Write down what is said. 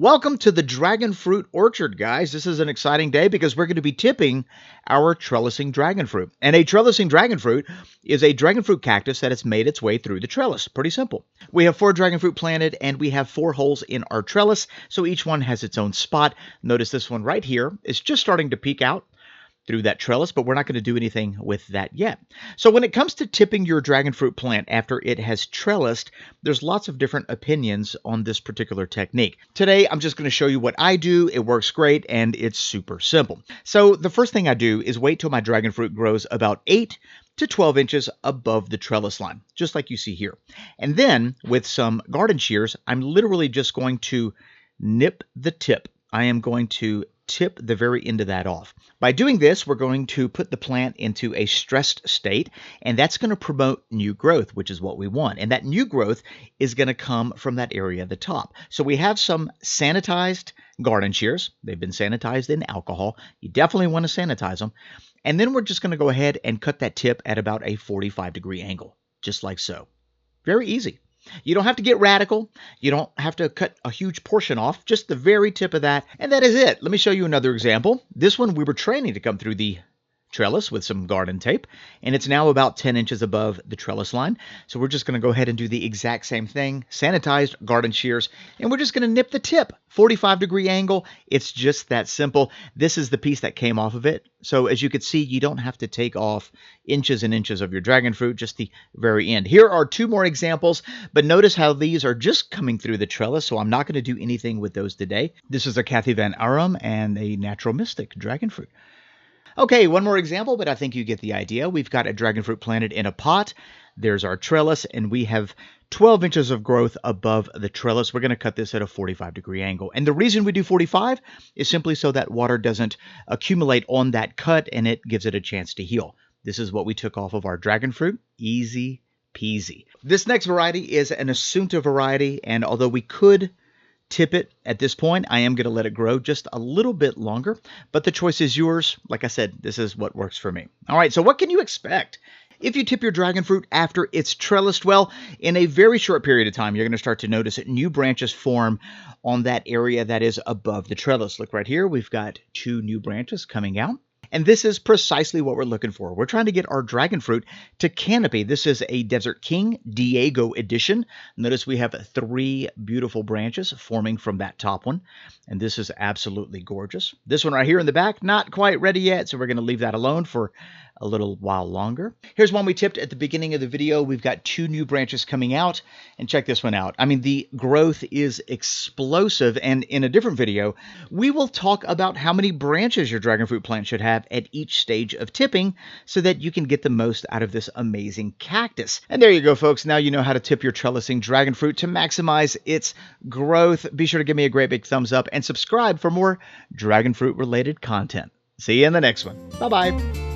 Welcome to the dragon fruit orchard, guys. This is an exciting day because we're going to be tipping our trellising dragon fruit. And a trellising dragon fruit is a dragon fruit cactus that has made its way through the trellis. Pretty simple. We have 4 dragon fruit planted and we have 4 holes in our trellis, so each one has its own spot. Notice this one right here is just starting to peek out through that trellis, but we're not going to do anything with that yet. So when it comes to tipping your dragon fruit plant after it has trellised, there's lots of different opinions on this particular technique. Today, I'm just going to show you what I do. It works great and it's super simple. So the first thing I do is wait till my dragon fruit grows about 8 to 12 inches above the trellis line, just like you see here. And then with some garden shears, I'm literally just going to nip the tip. I am going to tip the very end of that off. By doing this, we're going to put the plant into a stressed state, and that's going to promote new growth, which is what we want. And that new growth is going to come from that area at the top. So we have some sanitized garden shears. They've been sanitized in alcohol. You definitely want to sanitize them. And then we're just going to go ahead and cut that tip at about a 45-degree angle, just like so. Very easy. You don't have to get radical. You don't have to cut a huge portion off, just the very tip of that. And that is it. Let me show you another example. This one we were training to come through the trellis with some garden tape, and it's now about 10 inches above the trellis line. So we're just going to go ahead and do the exact same thing, sanitized garden shears, and we're just going to nip the tip, 45-degree angle. It's just that simple. This is the piece that came off of it. So as you can see, you don't have to take off inches and inches of your dragon fruit, just the very end. Here are 2 more examples, but notice how these are just coming through the trellis, so I'm not going to do anything with those today. This is a Kathy Van Arum and a Natural Mystic dragon fruit. Okay, one more example, but I think you get the idea. We've got a dragon fruit planted in a pot. There's our trellis, and we have 12 inches of growth above the trellis. We're going to cut this at a 45-degree angle. And the reason we do 45 is simply so that water doesn't accumulate on that cut, and it gives it a chance to heal. This is what we took off of our dragon fruit. Easy peasy. This next variety is an Assunta variety, and although we could tip it at this point, I am going to let it grow just a little bit longer, but the choice is yours. Like I said, this is what works for me. All right, so what can you expect if you tip your dragon fruit after it's trellised? Well, in a very short period of time, you're going to start to notice new branches form on that area that is above the trellis. Look right here, we've got 2 new branches coming out. And this is precisely what we're looking for. We're trying to get our dragon fruit to canopy. This is a Desert King Diego edition. Notice we have 3 beautiful branches forming from that top one. And this is absolutely gorgeous. This one right here in the back, not quite ready yet, so we're going to leave that alone for a little while longer. Here's one we tipped at the beginning of the video. We've got 2 new branches coming out, and check this one out. I mean, the growth is explosive, and in a different video, we will talk about how many branches your dragon fruit plant should have at each stage of tipping so that you can get the most out of this amazing cactus. And there you go, folks. Now you know how to tip your trellising dragon fruit to maximize its growth. Be sure to give me a great big thumbs up and subscribe for more dragon fruit related content. See you in the next one. Bye-bye.